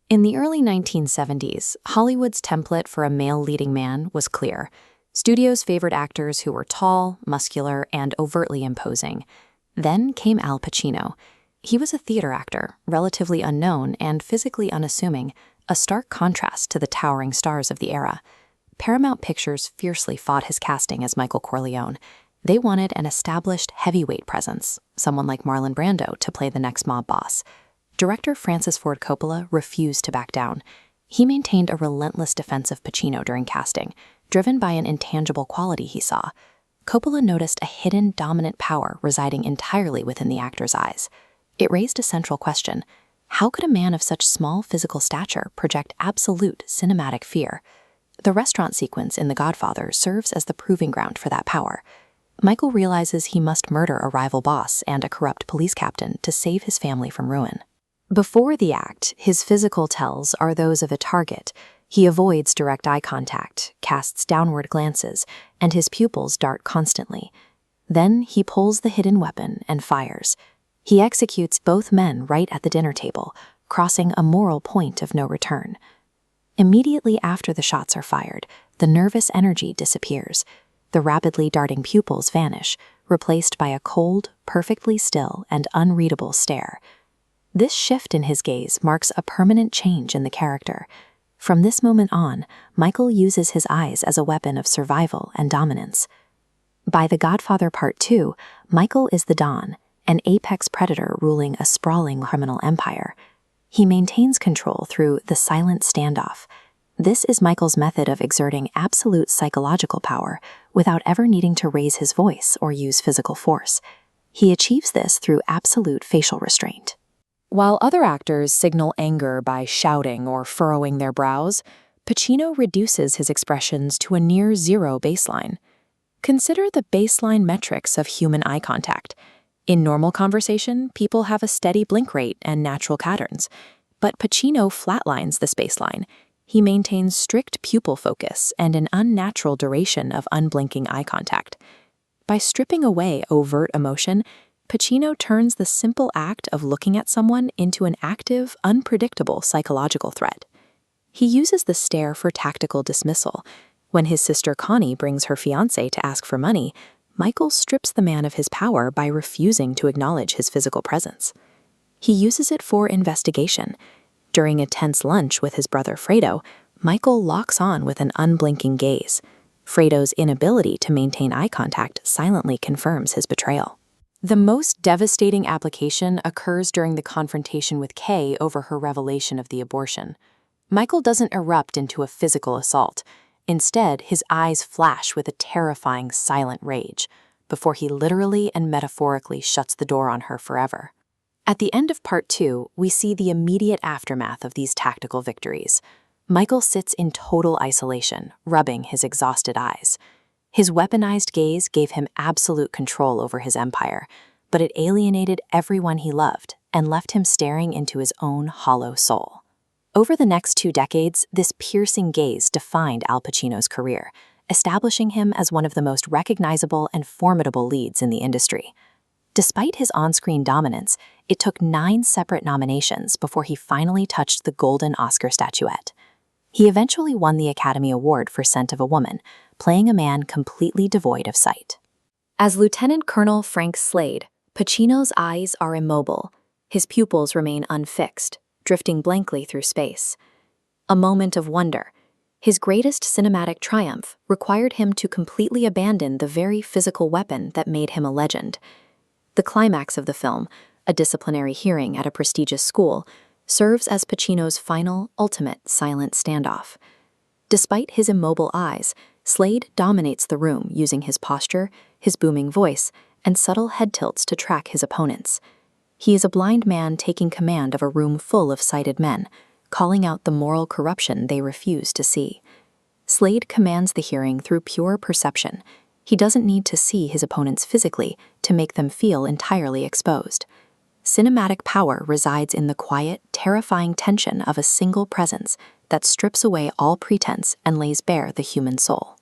In the early 1970s, Hollywood's template for a male leading man was clear. Studios favored actors who were tall, muscular, and overtly imposing. Then came Al Pacino. He was a theater actor, relatively unknown and physically unassuming, a stark contrast to the towering stars of the era. Paramount Pictures fiercely fought his casting as Michael Corleone. They wanted an established heavyweight presence, someone like Marlon Brando to play the next mob boss. Director Francis Ford Coppola refused to back down. He maintained a relentless defense of Pacino during casting, driven by an intangible quality he saw. Coppola noticed a hidden dominant power residing entirely within the actor's eyes. It raised a central question. How could a man of such small physical stature project absolute cinematic fear? The restaurant sequence in The Godfather serves as the proving ground for that power. Michael realizes he must murder a rival boss and a corrupt police captain to save his family from ruin. Before the act, his physical tells are those of a target. He avoids direct eye contact, casts downward glances, and his pupils dart constantly. Then he pulls the hidden weapon and fires. He executes both men right at the dinner table, crossing a moral point of no return. Immediately after the shots are fired, the nervous energy disappears. The rapidly darting pupils vanish, replaced by a cold, perfectly still, and unreadable stare. This shift in his gaze marks a permanent change in the character. From this moment on, Michael uses his eyes as a weapon of survival and dominance. By The Godfather Part 2, Michael is the Don, an apex predator ruling a sprawling criminal empire. He maintains control through the silent standoff. This is Michael's method of exerting absolute psychological power without ever needing to raise his voice or use physical force. He achieves this through absolute facial restraint. While other actors signal anger by shouting or furrowing their brows, Pacino reduces his expressions to a near-zero baseline. Consider the baseline metrics of human eye contact. In normal conversation, people have a steady blink rate and natural patterns. But Pacino flatlines this baseline. He maintains strict pupil focus and an unnatural duration of unblinking eye contact. By stripping away overt emotion, Pacino turns the simple act of looking at someone into an active, unpredictable psychological threat. He uses the stare for tactical dismissal. When his sister Connie brings her fiancé to ask for money, Michael strips the man of his power by refusing to acknowledge his physical presence. He uses it for investigation. During a tense lunch with his brother Fredo, Michael locks on with an unblinking gaze. Fredo's inability to maintain eye contact silently confirms his betrayal. The most devastating application occurs during the confrontation with Kay over her revelation of the abortion. Michael doesn't erupt into a physical assault. Instead, his eyes flash with a terrifying silent rage, before he literally and metaphorically shuts the door on her forever. At the end of Part 2, we see the immediate aftermath of these tactical victories. Michael sits in total isolation, rubbing his exhausted eyes. His weaponized gaze gave him absolute control over his empire, but it alienated everyone he loved and left him staring into his own hollow soul. Over the next 2 decades, this piercing gaze defined Al Pacino's career, establishing him as one of the most recognizable and formidable leads in the industry. Despite his on-screen dominance, it took 9 separate nominations before he finally touched the golden Oscar statuette. He eventually won the Academy Award for Scent of a Woman, playing a man completely devoid of sight. As Lieutenant Colonel Frank Slade, Pacino's eyes are immobile. His pupils remain unfixed, drifting blankly through space. A moment of wonder. His greatest cinematic triumph required him to completely abandon the very physical weapon that made him a legend. The climax of the film, a disciplinary hearing at a prestigious school, serves as Pacino's final, ultimate silent standoff. Despite his immobile eyes, Slade dominates the room using his posture, his booming voice, and subtle head tilts to track his opponents. He is a blind man taking command of a room full of sighted men, calling out the moral corruption they refuse to see. Slade commands the hearing through pure perception. He doesn't need to see his opponents physically to make them feel entirely exposed. Cinematic power resides in the quiet, terrifying tension of a single presence that strips away all pretense and lays bare the human soul.